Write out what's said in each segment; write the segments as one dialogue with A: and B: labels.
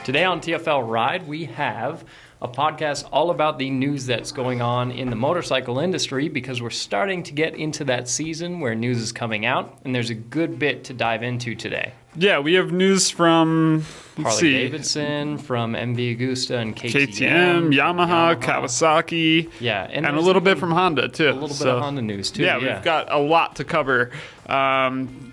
A: Today on TFLRide, we have a podcast all about the news that's going on in the motorcycle industry because we're starting to get into that season where news is coming out, and there's a good bit to dive into today.
B: Yeah, we have news from
A: Harley-Davidson, from MV Agusta and
B: KTM, Yamaha, Kawasaki, and a little bit from Honda, too.
A: A little bit of Honda news, too.
B: Yeah, we've got a lot to cover.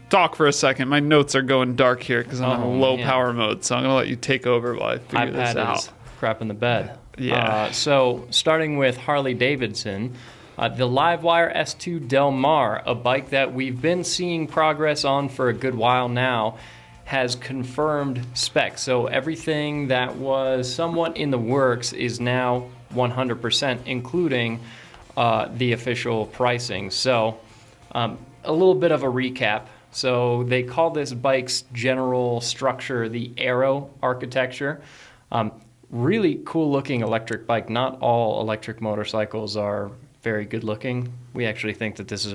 B: Talk for a second. My notes are going dark here because I'm in low power mode, so I'm going to let you take over while I figure this out.
A: Is crap in the bed.
B: Yeah.
A: So starting with Harley-Davidson, the Livewire S2 Del Mar, a bike that we've been seeing progress on for a good while now, has confirmed specs. So everything that was somewhat in the works is now 100%, including the official pricing. So a little bit of a recap. So they call this bike's general structure the Aero architecture. Really cool looking electric bike. Not all electric motorcycles are very good looking. We actually think that this is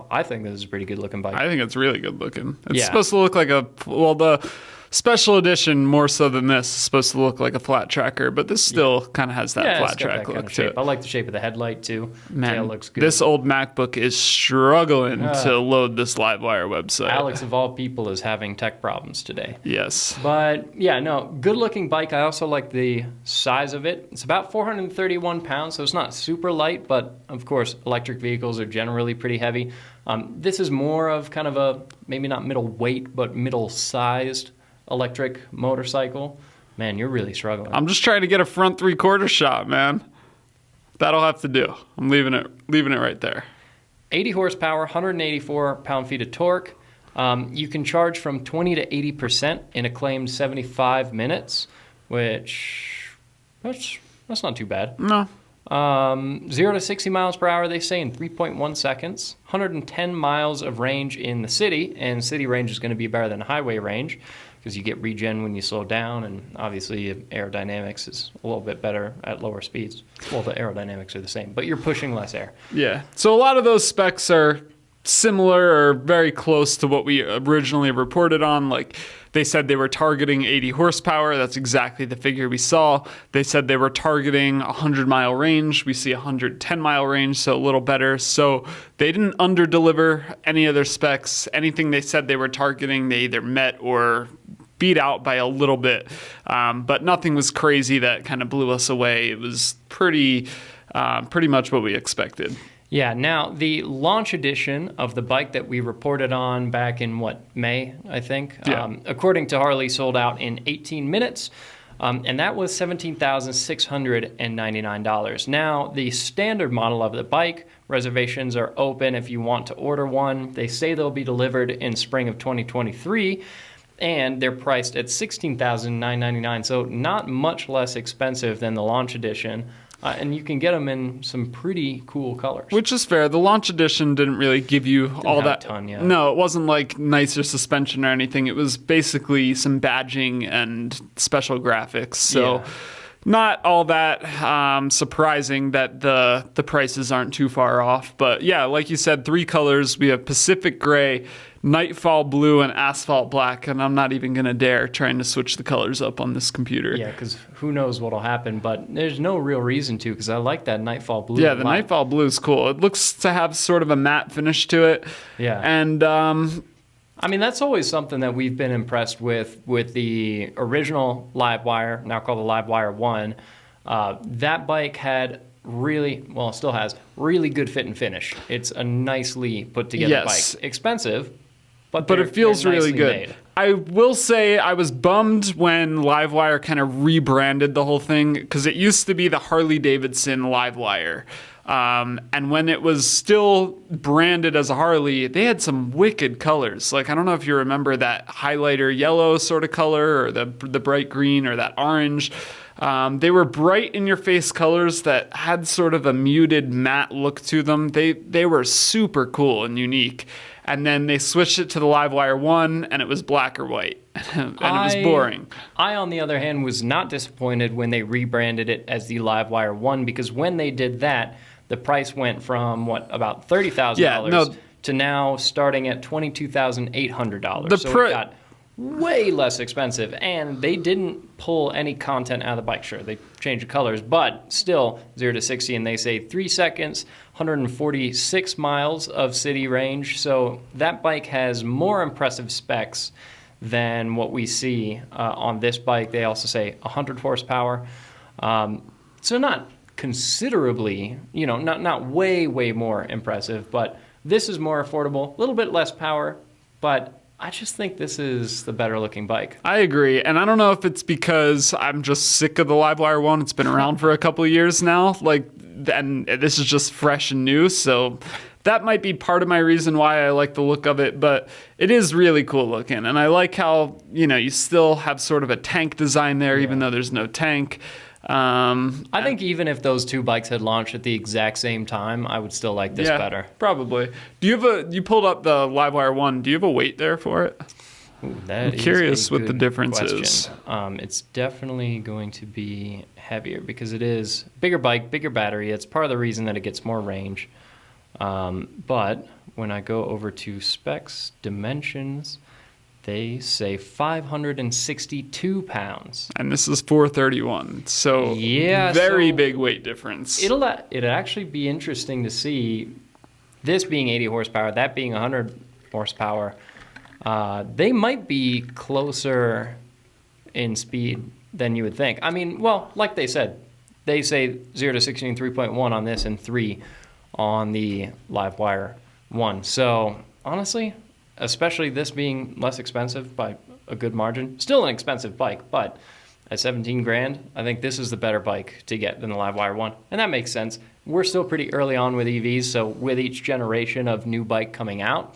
A: I think this is a pretty good looking bike.
B: I think it's really good looking. It's supposed to look like the special edition more so than this is supposed to look like a flat tracker, but this still kind of has that flat track look to it.
A: I like the shape of the headlight too.
B: Man,
A: tail looks good.
B: This old MacBook is struggling to load this Livewire website.
A: Alex, of all people, is having tech problems today.
B: Yes.
A: But yeah, no, good looking bike. I also like the size of it. It's about 431 pounds, so it's not super light, but of course, electric vehicles are generally pretty heavy. This is more of kind of a, maybe not middle weight, but middle sized electric motorcycle. Man, you're really struggling.
B: I'm just trying to get a front 3/4 shot, man. That'll have to do. I'm leaving it right there.
A: 80 horsepower, 184 pound-feet of torque. You can charge from 20 to 80% in a claimed 75 minutes, which that's not too bad.
B: No.
A: 0 to 60 miles per hour, they say, in 3.1 seconds. 110 miles of range in the city, and city range is going to be better than highway range because you get regen when you slow down, and obviously aerodynamics is a little bit better at lower speeds. Well, the aerodynamics are the same, but you're pushing less air.
B: Yeah. So a lot of those specs are similar or very close to what we originally reported on. Like, they said they were targeting 80 horsepower. That's exactly the figure we saw. They said they were targeting 100-mile range. We see 110-mile range, so a little better. So they didn't under-deliver any of their specs. Anything they said they were targeting, they either met or beat out by a little bit. But nothing was crazy that kind of blew us away. It was pretty much what we expected.
A: Yeah, now the launch edition of the bike that we reported on back in, May, I think, according to Harley, sold out in 18 minutes, and that was $17,699. Now, the standard model of the bike, reservations are open if you want to order one. They say they'll be delivered in spring of 2023, and they're priced at $16,999, so not much less expensive than the launch edition. And you can get them in some pretty cool colors. Which
B: is fair. The launch edition didn't really give you all that.
A: Ton, yeah.
B: No, it wasn't like nicer suspension or anything. It was basically some badging and special graphics. So not all that surprising that the prices aren't too far off. But yeah, like you said, 3 colors. We have Pacific Gray, Nightfall Blue, and Asphalt Black, and I'm not even going to dare trying to switch the colors up on this computer.
A: Yeah, because who knows what'll happen, but there's no real reason to, because I like that Nightfall Blue.
B: Yeah, the Nightfall Blue is cool. It looks to have sort of a matte finish to it.
A: Yeah.
B: And
A: I mean, that's always something that we've been impressed with the original Livewire, now called the Livewire 1. That bike had still has really good fit and finish. It's a nicely put together bike. Expensive, but it feels really good. Made.
B: I will say I was bummed when Livewire kind of rebranded the whole thing, because it used to be the Harley-Davidson Livewire. And when it was still branded as a Harley, they had some wicked colors. Like, I don't know if you remember that highlighter yellow sort of color, or the bright green, or that orange. They were bright in your face colors that had sort of a muted matte look to them. They were super cool and unique. And then they switched it to the Livewire 1, and it was black or white. And it was boring.
A: I, on the other hand, was not disappointed when they rebranded it as the Livewire 1, because when they did that, the price went from, about $30,000 to now starting at $22,800. So it got way less expensive, and they didn't pull any content out of the bike. Sure, they changed the colors, but still 0 to 60, and they say 3 seconds, 146 miles of city range. So that bike has more impressive specs than what we see on this bike. They also say 100 horsepower. So not considerably, not way more impressive, but this is more affordable, a little bit less power, but I just think this is the better looking bike.
B: I agree. And I don't know if it's because I'm just sick of the Livewire one. It's been around for a couple of years now. And this is just fresh and new. So that might be part of my reason why I like the look of it. But it is really cool looking. And I like how, you still have sort of a tank design there, even though there's no tank.
A: I think even if those two bikes had launched at the exact same time, I would still like this better.
B: Probably. You pulled up the Livewire one. Do you have a weight there for it?
A: Ooh,
B: I'm curious what the difference is.
A: It's definitely going to be heavier because it is bigger bike, bigger battery. It's part of the reason that it gets more range. But when I go over to specs, dimensions, they say 562 pounds.
B: And this is 431. So very big weight difference.
A: It'll actually be interesting to see this being 80 horsepower, that being 100 horsepower. They might be closer in speed than you would think. I mean, well, like they said, they say 0 to 60 in 3.1 on this and 3 on the Livewire 1. So honestly, especially this being less expensive by a good margin. Still an expensive bike, but at 17 grand, I think this is the better bike to get than the Livewire 1. And that makes sense. We're still pretty early on with EVs, so with each generation of new bike coming out,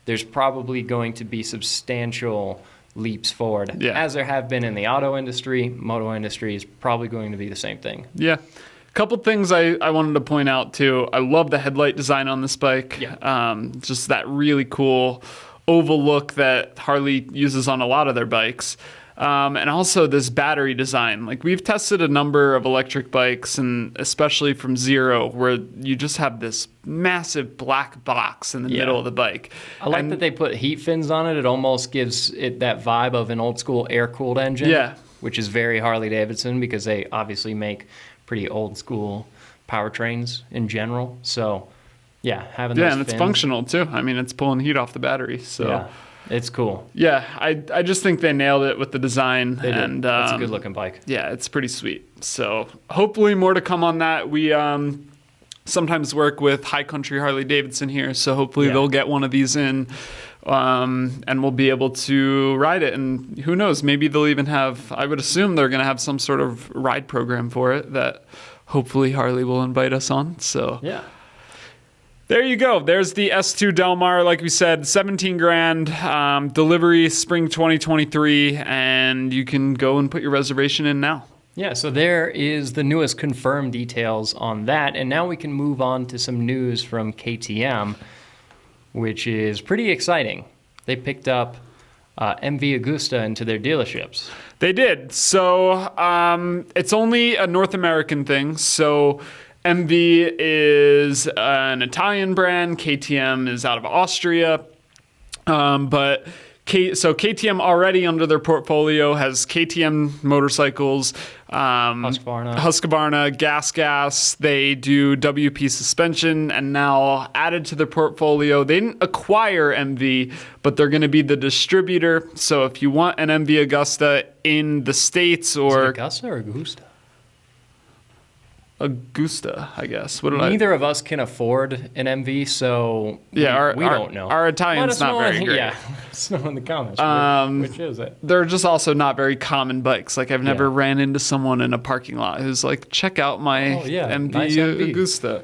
A: there's probably going to be substantial leaps forward. As there have been in the auto industry, moto industry is probably going to be the same thing.
B: Yeah. Couple things I wanted to point out too. I love the headlight design on this bike. Just that really cool oval look that Harley uses on a lot of their bikes. And also this battery design. Like we've tested a number of electric bikes, and especially from Zero, where you just have this massive black box in the middle of the bike.
A: I like that they put heat fins on it. It almost gives it that vibe of an old school air-cooled engine, which is very Harley-Davidson because they obviously make pretty old school powertrains in general. So having those
B: and it's
A: fins,
B: functional too. I mean, it's pulling heat off the battery. So
A: it's cool.
B: I just think they nailed it with the design.
A: They did.
B: And
A: it's a good looking bike.
B: Yeah, it's pretty sweet. So hopefully more to come on that. We sometimes work with High Country Harley-Davidson here, so hopefully they'll get one of these in. And we'll be able to ride it. And who knows, maybe they'll even have, I would assume they're going to have some sort of ride program for it that hopefully Harley will invite us on. So there you go. There's the S2 Del Mar. Like we said, 17 grand, delivery spring 2023, and you can go and put your reservation in now.
A: Yeah, so there is the newest confirmed details on that. And now we can move on to some news from KTM, which is pretty exciting. They picked up MV Agusta into their dealerships.
B: They did. So it's only a North American thing. So MV is an Italian brand. KTM is out of Austria. So KTM already under their portfolio has KTM Motorcycles, Husqvarna, Gas. They do WP suspension, and now added to their portfolio. They didn't acquire MV, but they're going to be the distributor. So if you want an MV Agusta in the States or...
A: Is it Agusta or Agusta?
B: Agusta, I guess.
A: Neither of us can afford an MV, so we don't know.
B: Our Italian's not very great.
A: Yeah, let us know in the comments. Which is it?
B: They're just also not very common bikes. Like I've never ran into someone in a parking lot who's like, check out my MV
A: nice
B: Agusta.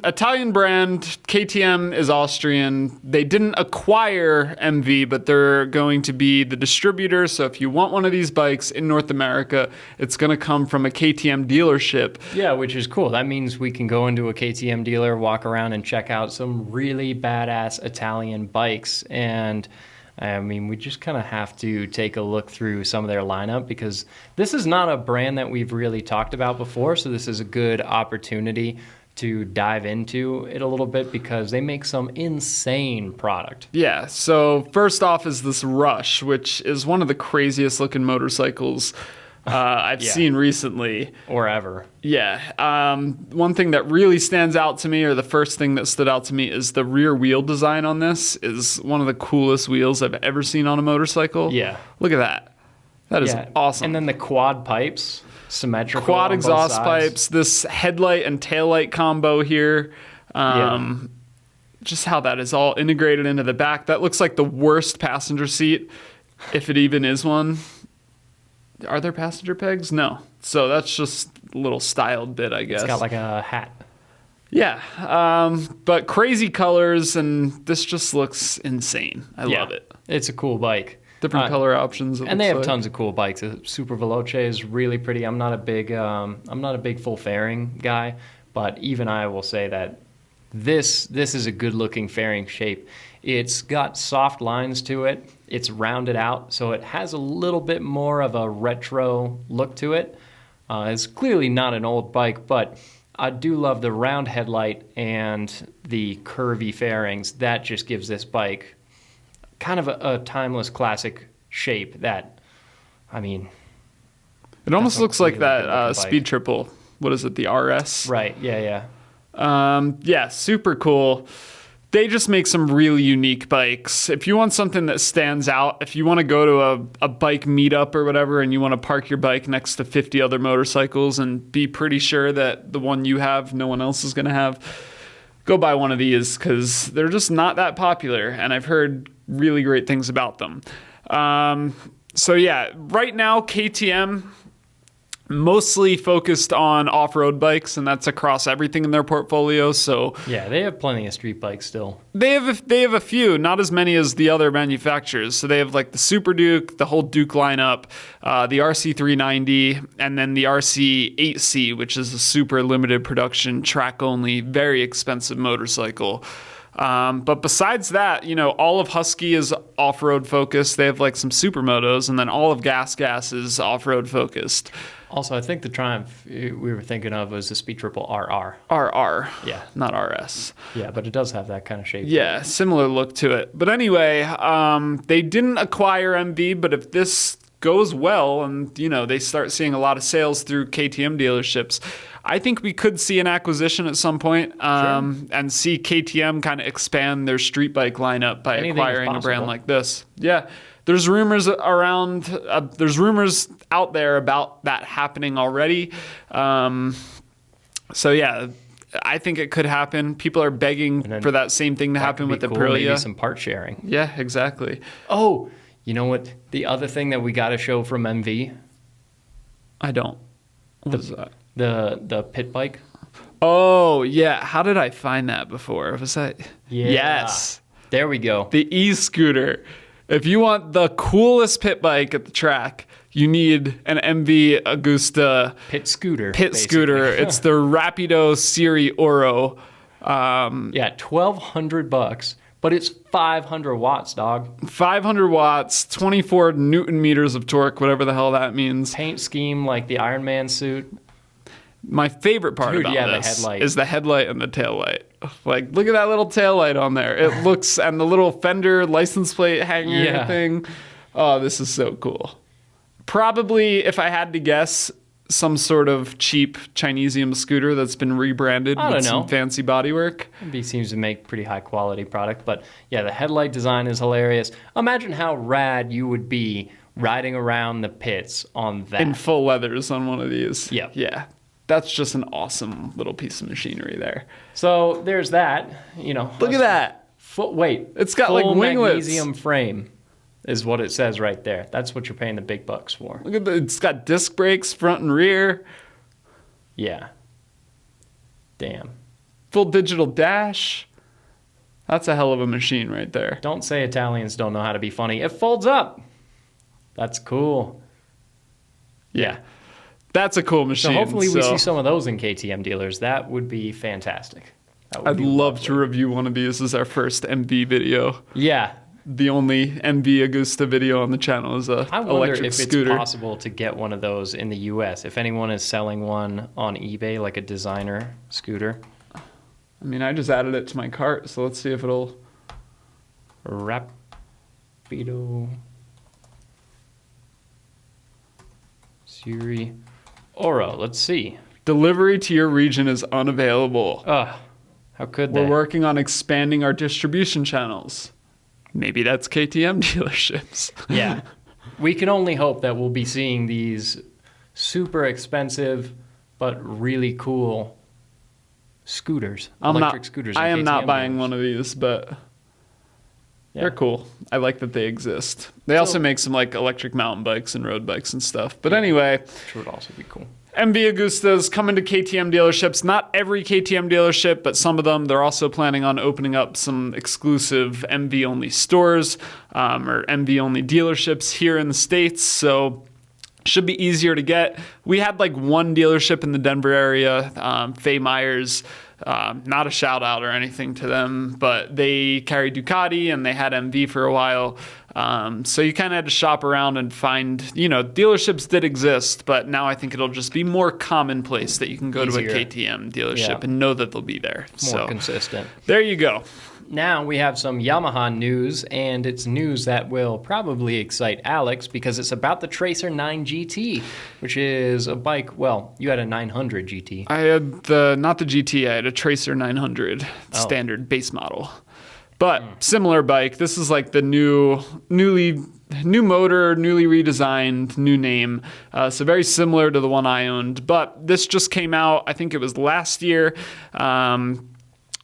B: Italian brand. KTM is Austrian. They didn't acquire MV, but they're going to be the distributor. So if you want one of these bikes in North America, it's going to come from a KTM dealership.
A: Yeah, which is cool. That means we can go into a KTM dealer, walk around and check out some really badass Italian bikes. And I mean, we just kind of have to take a look through some of their lineup because this is not a brand that we've really talked about before. So this is a good opportunity to dive into it a little bit because they make some insane product.
B: Yeah, so first off is this Rush, which is one of the craziest looking motorcycles I've seen recently.
A: Or ever.
B: Yeah. One thing that really stands out to me, or the first thing that stood out to me, is the rear wheel design on this is one of the coolest wheels I've ever seen on a motorcycle.
A: Yeah.
B: Look at that. That is awesome.
A: And then the quad pipes, symmetrical.
B: Quad
A: on both
B: exhaust
A: sides.
B: pipes, this headlight and taillight combo here. Just how that is all integrated into the back. That looks like the worst passenger seat, if it even is one. Are there passenger pegs? No. So that's just a little styled bit, I guess.
A: It's got like a hat.
B: Yeah. But crazy colors, and this just looks insane. I love it.
A: It's a cool bike.
B: Different color options.
A: And they have tons of cool bikes. The Super Veloce is really pretty. I'm not a big full fairing guy, but even I will say that this is a good looking fairing shape. It's got soft lines to it. It's rounded out, so it has a little bit more of a retro look to it. It's clearly not an old bike, but I do love the round headlight and the curvy fairings. That just gives this bike kind of a timeless classic shape that, I mean...
B: It almost looks like
A: really
B: that Speed Triple. What is it, the RS?
A: Right, yeah.
B: Yeah, super cool. They just make some really unique bikes. If you want something that stands out, if you want to go to a bike meetup or whatever and you want to park your bike next to 50 other motorcycles and be pretty sure that the one you have, no one else is going to have, go buy one of these because they're just not that popular. And I've heard really great things about them. So yeah, right now KTM mostly focused on off-road bikes, and that's across everything in their portfolio. So
A: yeah, they have plenty of street bikes still.
B: They have a few, not as many as the other manufacturers. So they have like the Super Duke, the whole Duke lineup, the RC390, and then the RC8C, which is a super limited production, track-only, very expensive motorcycle. But besides that, all of Husky is off-road focused. They have like some supermotos, and then all of Gas is off-road focused.
A: Also, I think the Triumph we were thinking of was the Speed Triple RR.
B: RR.
A: Yeah.
B: Not RS.
A: Yeah, but it does have that kind of shape.
B: Yeah, similar look to it. But anyway, they didn't acquire MV, but if this goes well and, they start seeing a lot of sales through KTM dealerships, I think we could see an acquisition at some point and see KTM kind of expand their street bike lineup by acquiring a brand like this. Yeah. There's rumors around, there's rumors out there about that happening already. So yeah, I think it could happen. People are begging for that same thing to happen with the Aprilia.
A: Maybe some part sharing.
B: Yeah, exactly.
A: Oh, you know what? The other thing that we got to show from MV?
B: I don't. What is that?
A: The pit bike.
B: Oh, yeah. How did I find that before? Was that?
A: Yeah.
B: Yes.
A: There we go.
B: The e-scooter. If you want the coolest pit bike at the track, you need an MV Agusta
A: pit scooter.
B: It's the Rapido Serie Oro.
A: Yeah, $1,200, but it's 500 watts, dog.
B: 500 watts, 24 Newton meters of torque, whatever the hell that means.
A: Paint scheme like the Iron Man suit.
B: My favorite part about this is the headlight and the taillight. Like, look at that little taillight on there. It looks, and the little fender license plate hanger thing. Oh, this is so cool. Probably, if I had to guess, some sort of cheap Chinesium scooter that's been rebranded with some fancy bodywork.
A: MV seems to make pretty high quality product, but yeah, the headlight design is hilarious. Imagine how rad you would be riding around the pits on that.
B: In full leathers on one of these.
A: Yep.
B: Yeah. That's just an awesome little piece of machinery there.
A: So there's that,
B: Look at that. It's got like winglets.
A: Magnesium frame is what it says right there. That's what you're paying the big bucks for.
B: Look at it's got disc brakes front and rear.
A: Yeah. Damn.
B: Full digital dash. That's a hell of a machine right there.
A: Don't say Italians don't know how to be funny. It folds up. That's cool.
B: Yeah. That's a cool machine.
A: So hopefully we see some of those in KTM dealers. That would be fantastic.
B: I'd love to review one of these as our first MV video.
A: Yeah.
B: The only MV Agusta video on the channel is a electric scooter.
A: It's possible to get one of those in the U.S. If anyone is selling one on eBay, like a designer scooter.
B: I mean, I just added it to my cart, so let's see if it'll...
A: Rapido Siri Oro. Let's see.
B: Delivery to your region is unavailable.
A: How could they?
B: We're working on expanding our distribution channels. Maybe that's KTM dealerships.
A: Yeah. We can only hope that we'll be seeing these super expensive but really cool scooters, electric scooters.
B: I am
A: KTM
B: not buying
A: dealers.
B: one of these, but
A: Yeah.
B: they're cool. I like that they exist. They also make some like electric mountain bikes and road bikes and stuff. But anyway,
A: Which would also be cool.
B: MV Agusta's coming to KTM dealerships. Not every KTM dealership, but some of them. They're also planning on opening up some exclusive MV only stores or MV only dealerships here in the States. So should be easier to get. We had like one dealership in the Denver area, Faye Myers. Not a shout out or anything to them, but they carried Ducati and they had MV for a while. So you kind of had to shop around and find, dealerships did exist, but now I think it'll just be more commonplace that you can go
A: Easier.
B: to a KTM dealership
A: Yeah.
B: and know that they'll be there.
A: More consistent.
B: There you go.
A: Now we have some Yamaha news, and it's news that will probably excite Alex because it's about the Tracer 9 GT, which is a bike. Well, you had a 900 GT.
B: I had not the GT, I had a Tracer 900 standard base model. But similar bike. This is like the new motor, newly redesigned, new name. So very similar to the one I owned. But this just came out, I think it was last year.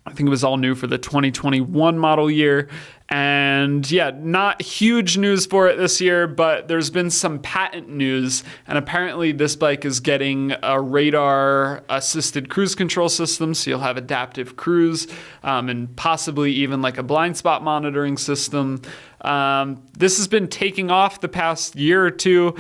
B: I think it was all new for the 2021 model year. And yeah, not huge news for it this year, but there's been some patent news. And apparently this bike is getting a radar assisted cruise control system. So you'll have adaptive cruise and possibly even like a blind spot monitoring system. This has been taking off the past year or two.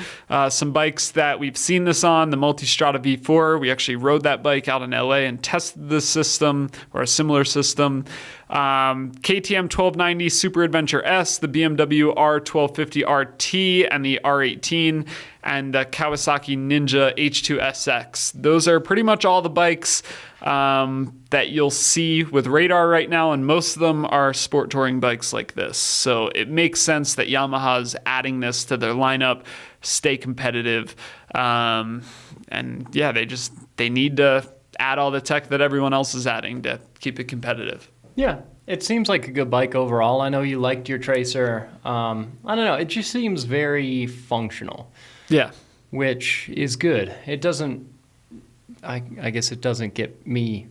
B: Some bikes that we've seen this on, the Multistrada V4, we actually rode that bike out in LA and tested this system or a similar system. KTM 1290 Super Adventure S, the BMW R1250 RT, and the R18, and the Kawasaki Ninja H2SX. Those are pretty much all the bikes that you'll see with radar right now, and most of them are sport touring bikes like this. So it makes sense that Yamaha is adding this to their lineup, stay competitive, and yeah, they need to add all the tech that everyone else is adding to keep it competitive.
A: Yeah, it seems like a good bike overall. I know you liked your Tracer. I don't know, it just seems very functional.
B: Yeah.
A: Which is good. It doesn't, I guess it doesn't get me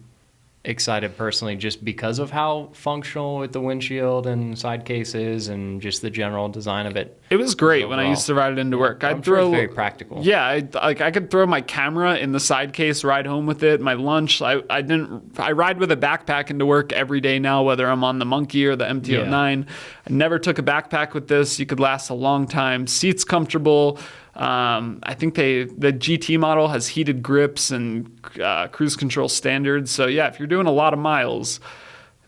A: excited personally just because of how functional with the windshield and side cases and just the general design of it.
B: It was great
A: overall.
B: when I used to ride it into work.
A: I'm sure it's very practical.
B: Yeah, I could throw my camera in the side case, ride home with it, my lunch. I ride with a backpack into work every day now, whether I'm on the Monkey or the MT-09. I never took a backpack with this. You could last a long time. Seats comfortable. I think the GT model has heated grips and cruise control standards. So yeah, if you're doing a lot of miles,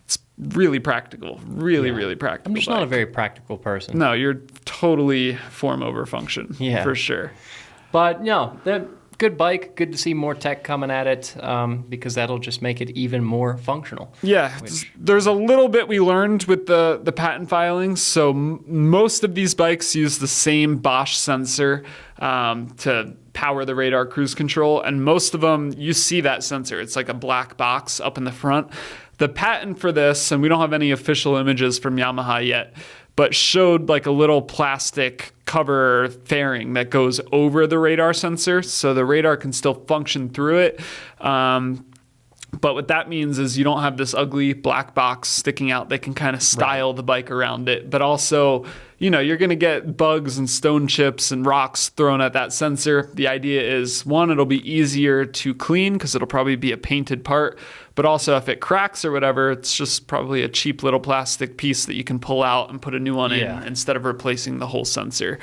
B: it's really practical. Really practical.
A: I'm just not a very practical person.
B: No, you're totally form over function.
A: Yeah.
B: For sure.
A: But no, the good bike. Good to see more tech coming at it because that'll just make it even more functional.
B: Yeah, there's a little bit we learned with the patent filings. So most of these bikes use the same Bosch sensor to power the radar cruise control. And most of them, you see that sensor. It's like a black box up in the front. The patent for this, and we don't have any official images from Yamaha yet, but showed like a little plastic cover fairing that goes over the radar sensor, so the radar can still function through it. But what that means is you don't have this ugly black box sticking out. They can kind of style the bike around it. But also, you're going to get bugs and stone chips and rocks thrown at that sensor. The idea is, one, it'll be easier to clean because it'll probably be a painted part. But also, if it cracks or whatever, it's just probably a cheap little plastic piece that you can pull out and put a new one in instead of replacing the whole sensor.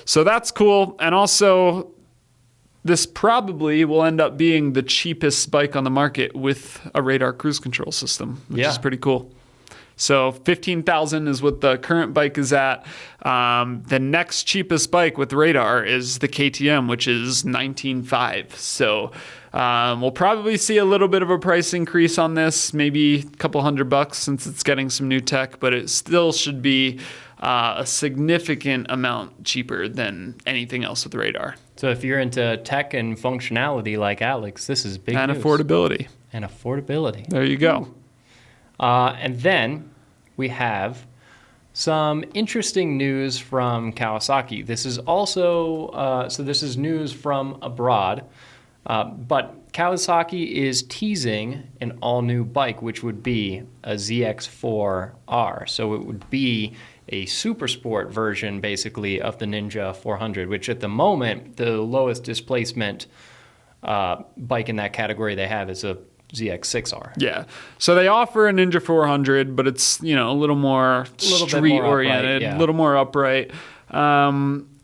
B: So that's cool. And also, this probably will end up being the cheapest bike on the market with a radar cruise control system, which is pretty cool. So $15,000 is what the current bike is at. The next cheapest bike with radar is the KTM, which is $19,500. So We'll probably see a little bit of a price increase on this, maybe a couple $100 since it's getting some new tech, but it still should be a significant amount cheaper than anything else with radar.
A: So if you're into tech and functionality like Alex, this is big
B: And
A: news.
B: affordability.
A: And affordability.
B: There you go.
A: And then we have some interesting news from Kawasaki. This is also, this is news from abroad, but Kawasaki is teasing an all-new bike, which would be a ZX4R. So it would be a super sport version, basically, of the Ninja 400, which at the moment, the lowest displacement bike in that category they have is a ZX6R.
B: Yeah. So they offer a Ninja 400, but it's, a little more street-oriented, a little more upright.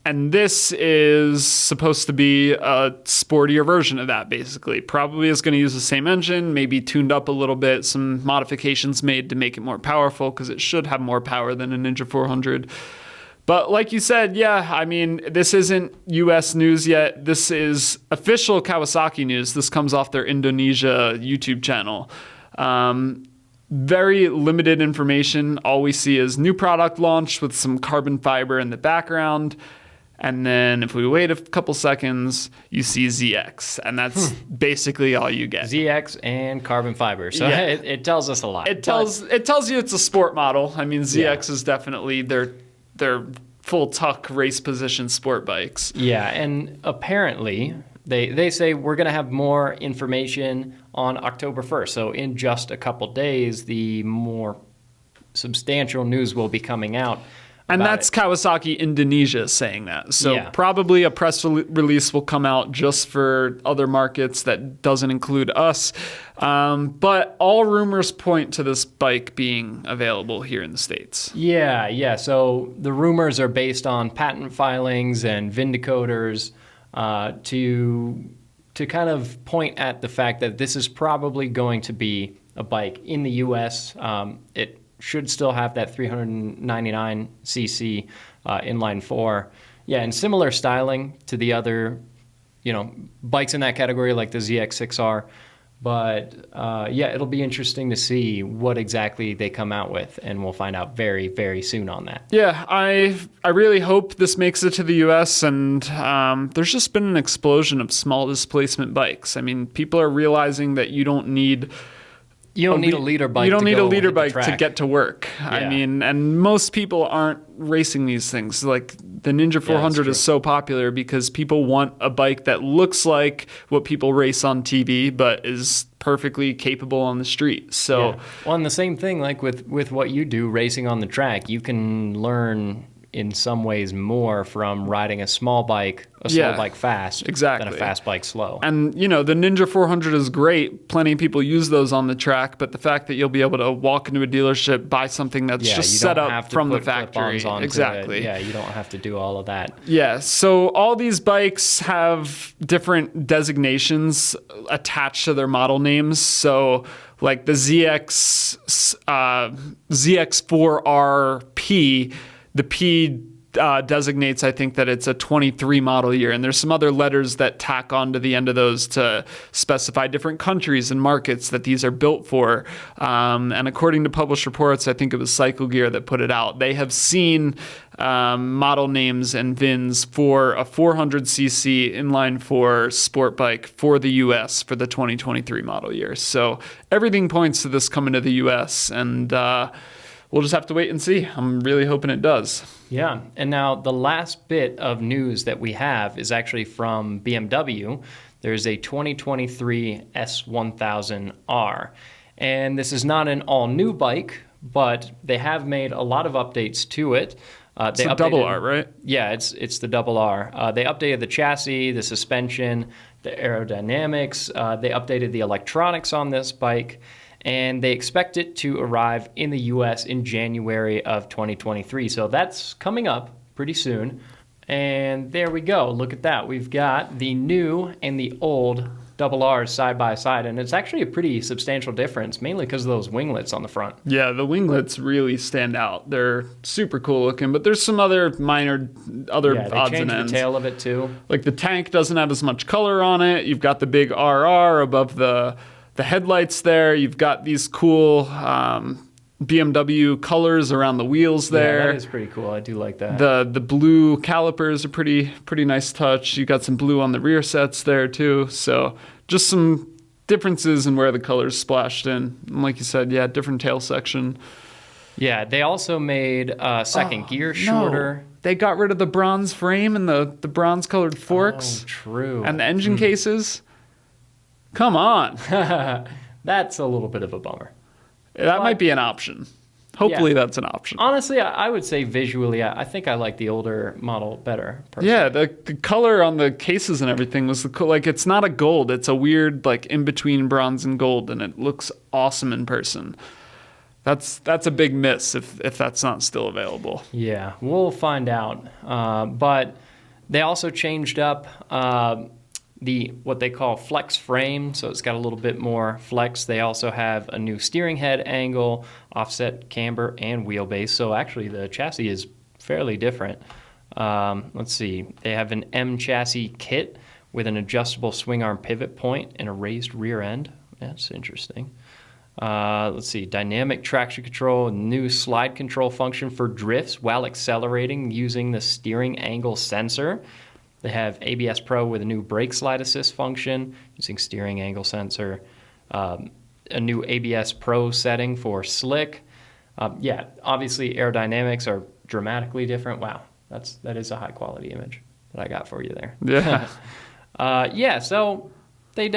B: And this is supposed to be a sportier version of that, basically. Probably is going to use the same engine, maybe tuned up a little bit, some modifications made to make it more powerful, because it should have more power than a Ninja 400. But like you said, this isn't U.S. news yet. This is official Kawasaki news. This comes off their Indonesia YouTube channel. Very limited information. All we see is new product launch with some carbon fiber in the background. And then if we wait a couple seconds, you see ZX. And that's basically all you get.
A: ZX and carbon fiber. So it tells us a lot.
B: It tells you it's a sport model. ZX is definitely their full tuck race position sport bikes.
A: Yeah, and apparently they say we're going to have more information on October 1st. So in just a couple days, the more substantial news will be coming out.
B: And that's Kawasaki Indonesia saying that. So probably a press release will come out just for other markets that doesn't include us. But all rumors point to this bike being available here in the States.
A: Yeah. So the rumors are based on patent filings and vindicators to kind of point at the fact that this is probably going to be a bike in the U.S. It should still have that 399cc inline four. Yeah, and similar styling to the other, bikes in that category like the ZX6R. But it'll be interesting to see what exactly they come out with, and we'll find out very, very soon on that.
B: Yeah, I really hope this makes it to the U.S., and there's just been an explosion of small displacement bikes. People are realizing that you don't need
A: a leader bike.
B: You don't need a leader bike to get to work.
A: Yeah.
B: And most people aren't racing these things. Like the Ninja 400 is so popular because people want a bike that looks like what people race on TV, but is perfectly capable on the street. So,
A: well, and the same thing, like with what you do, racing on the track, you can learn in some ways more from riding a small bike fast than a fast bike slow.
B: And, the Ninja 400 is great. Plenty of people use those on the track, but the fact that you'll be able to walk into a dealership, buy something that's just set up from the factory. Exactly.
A: You don't have to do all of that.
B: Yeah, so all these bikes have different designations attached to their model names. So like the ZX4RP, the P designates, I think, that it's a 23 model year. And there's some other letters that tack on to the end of those to specify different countries and markets that these are built for. And according to published reports, I think it was Cycle Gear that put it out. They have seen model names and VINs for a 400cc inline four sport bike for the U.S. for the 2023 model year. So everything points to this coming to the U.S. and we'll just have to wait and see. I'm really hoping it does.
A: Yeah. And now the last bit of news that we have is actually from BMW. There's a 2023 S1000R. And this is not an all-new bike, but they have made a lot of updates to it.
B: It's the double R, right?
A: Yeah, it's the double R. They updated the chassis, the suspension, the aerodynamics. They updated the electronics on this bike. And they expect it to arrive in the U.S. in January of 2023. So that's coming up pretty soon. And there we go. Look at that. We've got the new and the old double R's side by side, and it's actually a pretty substantial difference, mainly because of those winglets on the front.
B: Yeah, the winglets really stand out. They're super cool looking, but there's some other minor odds and ends.
A: They changed the tail of it too.
B: Like the tank doesn't have as much color on it. You've got the big RR above the headlights there. You've got these cool BMW colors around the wheels there.
A: Yeah, that is pretty cool. I do like that.
B: The blue calipers are pretty nice touch. You got some blue on the rear sets there too. So just some differences in where the colors splashed in. And like you said, yeah, different tail section.
A: Yeah, they also made second gear shorter.
B: No. They got rid of the bronze frame and the bronze colored forks.
A: Oh, true.
B: And the engine cases. Come on.
A: That's a little bit of a bummer.
B: That might be an option. Hopefully that's an option.
A: Honestly, I would say visually, I think I like the older model better. Personally.
B: Yeah, the color on the cases and everything was like, it's not a gold. It's a weird like in between bronze and gold, and it looks awesome in person. That's a big miss if that's not still available.
A: Yeah, we'll find out. But they also changed up what they call flex frame, so it's got a little bit more flex. They also have a new steering head angle, offset camber, and wheelbase. So actually the chassis is fairly different. Let's see. They have an M chassis kit with an adjustable swing arm pivot point and a raised rear end. That's interesting. Let's see. Dynamic traction control, new slide control function for drifts while accelerating using the steering angle sensor. They have ABS Pro with a new brake slide assist function using steering angle sensor. A new ABS Pro setting for slick. Yeah, obviously aerodynamics are dramatically different. Wow, that is a high quality image that I got for you there.
B: Yeah.
A: Yeah, so they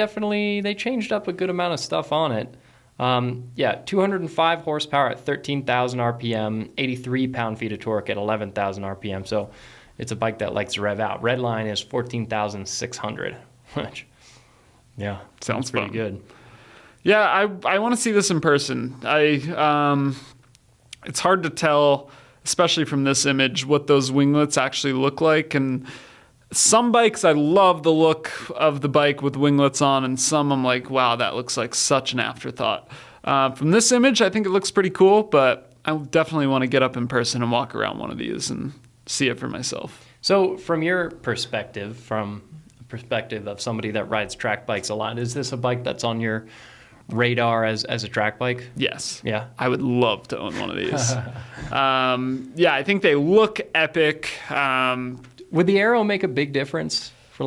A: changed up a good amount of stuff on it. 205 horsepower at 13,000 RPM, 83 pound-feet of torque at 11,000 RPM. So it's a bike that likes to rev out. Red line is 14,600, which, yeah,
B: sounds
A: pretty
B: fun.
A: good.
B: Yeah, I want to see this in person. It's hard to tell, especially from this image, what those winglets actually look like. And some bikes, I love the look of the bike with winglets on, and some I'm like, wow, that looks like such an afterthought. From this image, I think it looks pretty cool, but I definitely want to get up in person and walk around one of these and see it for myself.
A: So from your perspective, from the perspective of somebody that rides track bikes a lot, is this a bike that's on your radar as a track bike?
B: Yes.
A: Yeah.
B: I would love to own one of these. Yeah, I think they look epic.
A: Would the aero make a big difference for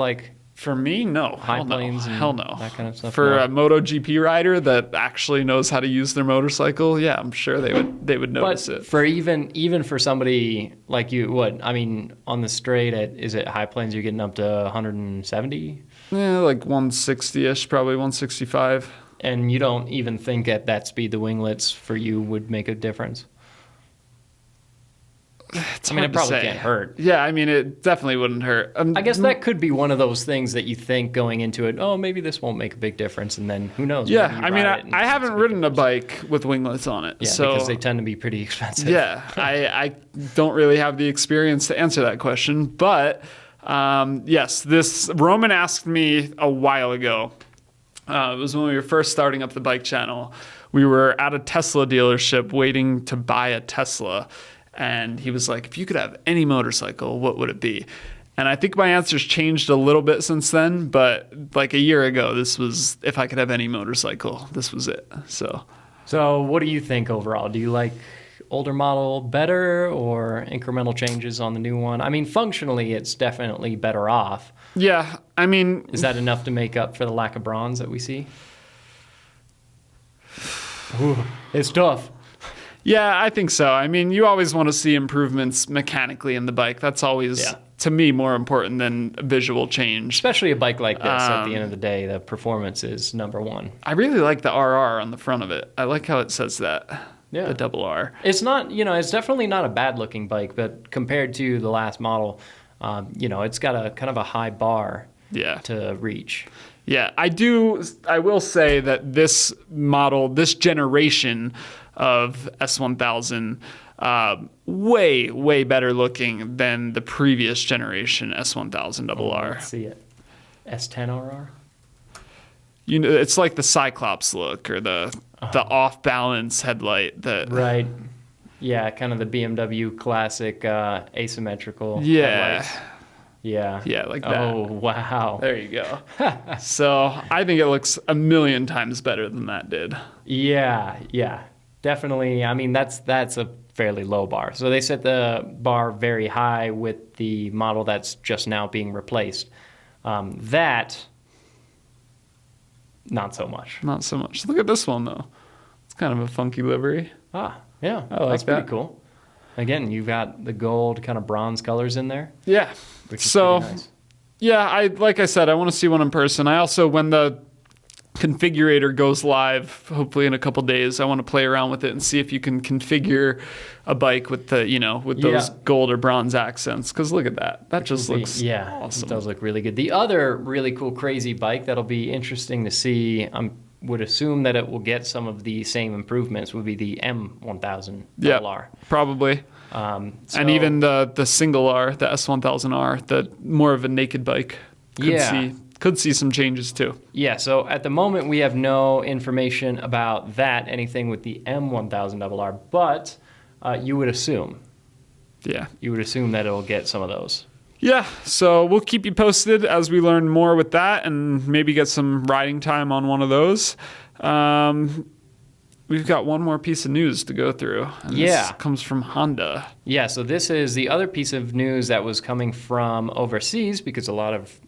B: For me, no.
A: high planes and
B: hell no.
A: that kind of stuff?
B: For a MotoGP rider that actually knows how to use their motorcycle, yeah, I'm sure they would notice
A: but
B: it.
A: For even for somebody like you, on the straight is it high planes you're getting up to 170?
B: Yeah, like 160-ish, probably 165.
A: And you don't even think at that speed the winglets for you would make a difference? It probably can't hurt.
B: Yeah, it definitely wouldn't hurt.
A: I guess that could be one of those things that you think going into it, oh, maybe this won't make a big difference, and then who knows?
B: Yeah, I haven't ridden a bike with winglets on it.
A: Yeah,
B: so,
A: because they tend to be pretty expensive.
B: Yeah, I don't really have the experience to answer that question. But yes, Roman asked me a while ago. It was when we were first starting up the bike channel. We were at a Tesla dealership waiting to buy a Tesla. And he was like, if you could have any motorcycle, what would it be? And I think my answer's changed a little bit since then, but like a year ago, this was, if I could have any motorcycle, this was it. So
A: what do you think overall? Do you like older model better or incremental changes on the new one? Functionally, it's definitely better off.
B: Yeah,
A: Is that enough to make up for the lack of bronze that we see? Ooh, it's tough.
B: Yeah, I think so. You always want to see improvements mechanically in the bike. That's always, to me, more important than visual change.
A: Especially a bike like this, at the end of the day, the performance is number one.
B: I really like the RR on the front of it. I like how it says that,
A: the
B: double R.
A: It's not, it's definitely not a bad-looking bike, but compared to the last model, it's got a kind of a high bar to reach.
B: Yeah, I will say that this model, this generation of S1000, way, way better looking than the previous generation S1000 RR.
A: Let's see it. S10RR?
B: it's like the Cyclops look or the off balance headlight that.
A: Right. Yeah, kind of the BMW classic asymmetrical headlights. Yeah.
B: Yeah, like that.
A: Oh, wow.
B: There you go. So I think it looks a million times better than that did.
A: Yeah. Definitely. I mean, that's a fairly low bar. So they set the bar very high with the model that's just now being replaced. That, not so much.
B: Not so much. Look at this one, though. It's kind of a funky livery.
A: Yeah.
B: I like
A: that's
B: that.
A: pretty cool. Again, you've got the gold kind of bronze colors in there.
B: Yeah.
A: Which is pretty nice.
B: Yeah, like I said, I want to see one in person. I also, when the configurator goes live, hopefully in a couple days, I want to play around with it and see if you can configure a bike with those gold or bronze accents. Because look at that. That just looks awesome.
A: It does look really good. The other really cool, crazy bike that'll be interesting to see, would assume that it will get some of the same improvements, would be the M1000
B: R. Probably. And even the single R, the S1000R, the more of a naked bike, could see some changes too. Yeah,
A: so at the moment we have no information about that, anything with the M1000RR, but you would assume.
B: Yeah.
A: You would assume that it'll get some of those.
B: Yeah, so we'll keep you posted as we learn more with that and maybe get some riding time on one of those. We've got one more piece of news to go through. And this comes from Honda.
A: Yeah, so this is the other piece of news that was coming from overseas because a lot of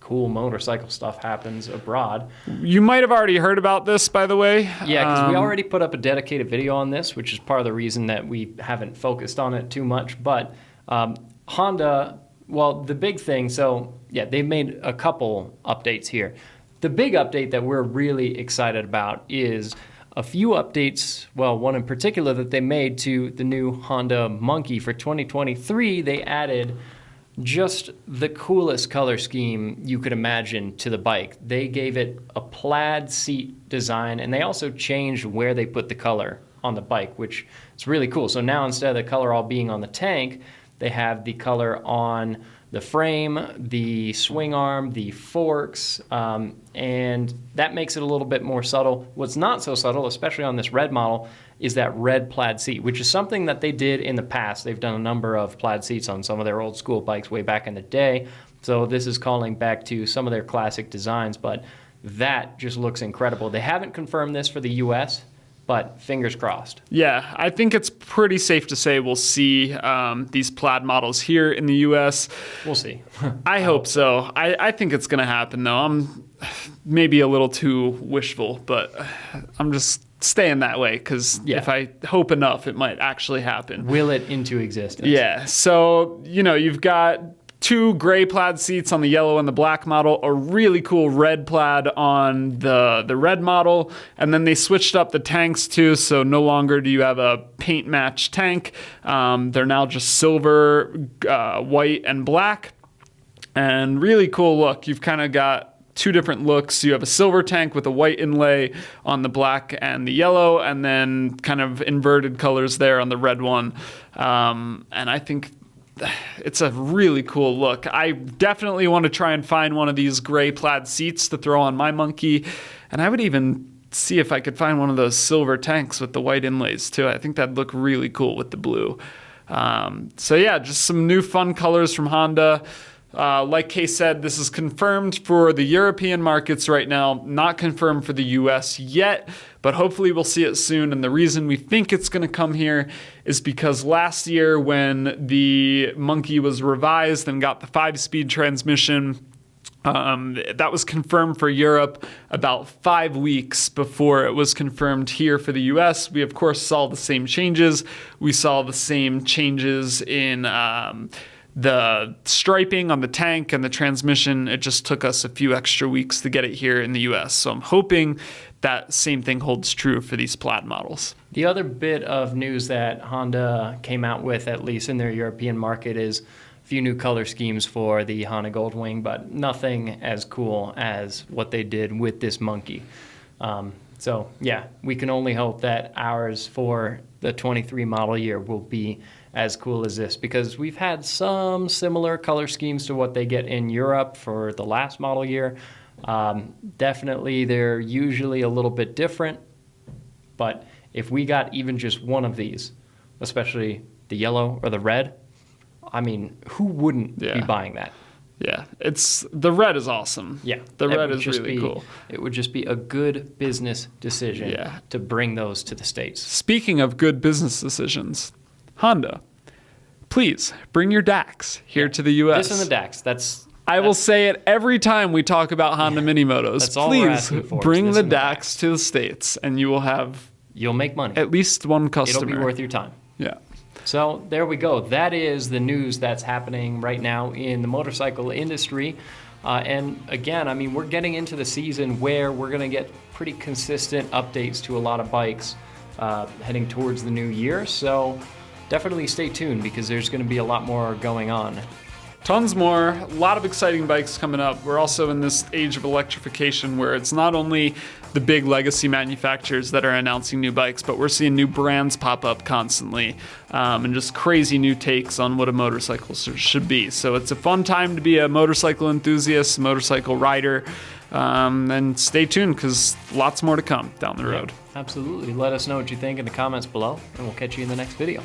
A: cool motorcycle stuff happens abroad.
B: You might have already heard about this, by the way.
A: Yeah, because we already put up a dedicated video on this, which is part of the reason that we haven't focused on it too much. But Honda... Well, the big thing, they've made a couple updates here. The big update that we're really excited about is a few updates, one in particular that they made to the new Honda Monkey for 2023. They added just the coolest color scheme you could imagine to the bike. They gave it a plaid seat design, and they also changed where they put the color on the bike, which is really cool. So now instead of the color all being on the tank, they have the color on the frame, the swing arm, the forks, and that makes it a little bit more subtle. What's not so subtle, especially on this red model, is that red plaid seat, which is something that they did in the past. They've done a number of plaid seats on some of their old school bikes way back in the day. So this is calling back to some of their classic designs, but that just looks incredible. They haven't confirmed this for the US, but fingers crossed.
B: Yeah, I think it's pretty safe to say we'll see these plaid models here in the U.S.
A: We'll see.
B: I hope so. I think it's going to happen, though. I'm maybe a little too wishful, but I'm just staying that way because if I hope enough, it might actually happen.
A: Will it into existence?
B: Yeah. So, you've got two gray plaid seats on the yellow and the black model, a really cool red plaid on the red model, and then they switched up the tanks too, so no longer do you have a paint match tank. They're now just silver, white, and black, and really cool look. You've kind of got two different looks. You have a silver tank with a white inlay on the black and the yellow, and then kind of inverted colors there on the red one, and I think it's a really cool look. I definitely want to try and find one of these gray plaid seats to throw on my Monkey, and I would even see if I could find one of those silver tanks with the white inlays too. I think that'd look really cool with the blue. Just some new fun colors from Honda. Like Kay said, this is confirmed for the European markets right now, not confirmed for the US yet, but hopefully we'll see it soon. And the reason we think it's going to come here is because last year when the Monkey was revised and got the 5-speed transmission, that was confirmed for Europe about 5 weeks before it was confirmed here for the US. We, of course, saw the same changes. We saw the same changes in the striping on the tank and the transmission. It just took us a few extra weeks to get it here in the US. So I'm hoping that same thing holds true for these plaid models.
A: The other bit of news that Honda came out with, at least in their European market, is a few new color schemes for the Honda Goldwing, but nothing as cool as what they did with this Monkey. We can only hope that ours for the 23 model year will be as cool as this, because we've had some similar color schemes to what they get in Europe for the last model year, Definitely, they're usually a little bit different, but if we got even just one of these, especially the yellow or the red, I mean, who wouldn't be buying that?
B: Yeah, the red is awesome.
A: Yeah,
B: the red is really cool.
A: It would just be a good business decision to bring those to the States.
B: Speaking of good business decisions, Honda, please bring your DAX here to the U.S.
A: This and the DAX.
B: I will say it every time we talk about Honda Mini Motos.
A: That's all we're asking for.
B: Bring the DAX to the States, and you will have...
A: You'll make money.
B: At least one customer.
A: It'll be worth your time.
B: Yeah.
A: So there we go. That is the news that's happening right now in the motorcycle industry. And again, I mean, we're getting into the season where we're going to get pretty consistent updates to a lot of bikes heading towards the new year. So definitely stay tuned because there's going to be a lot more going on.
B: Tons more, a lot of exciting bikes coming up. We're also in this age of electrification where it's not only the big legacy manufacturers that are announcing new bikes, but we're seeing new brands pop up constantly and just crazy new takes on what a motorcycle should be. So it's a fun time to be a motorcycle enthusiast, motorcycle rider, and stay tuned because lots more to come down the road.
A: Absolutely. Let us know what you think in the comments below, and we'll catch you in the next video.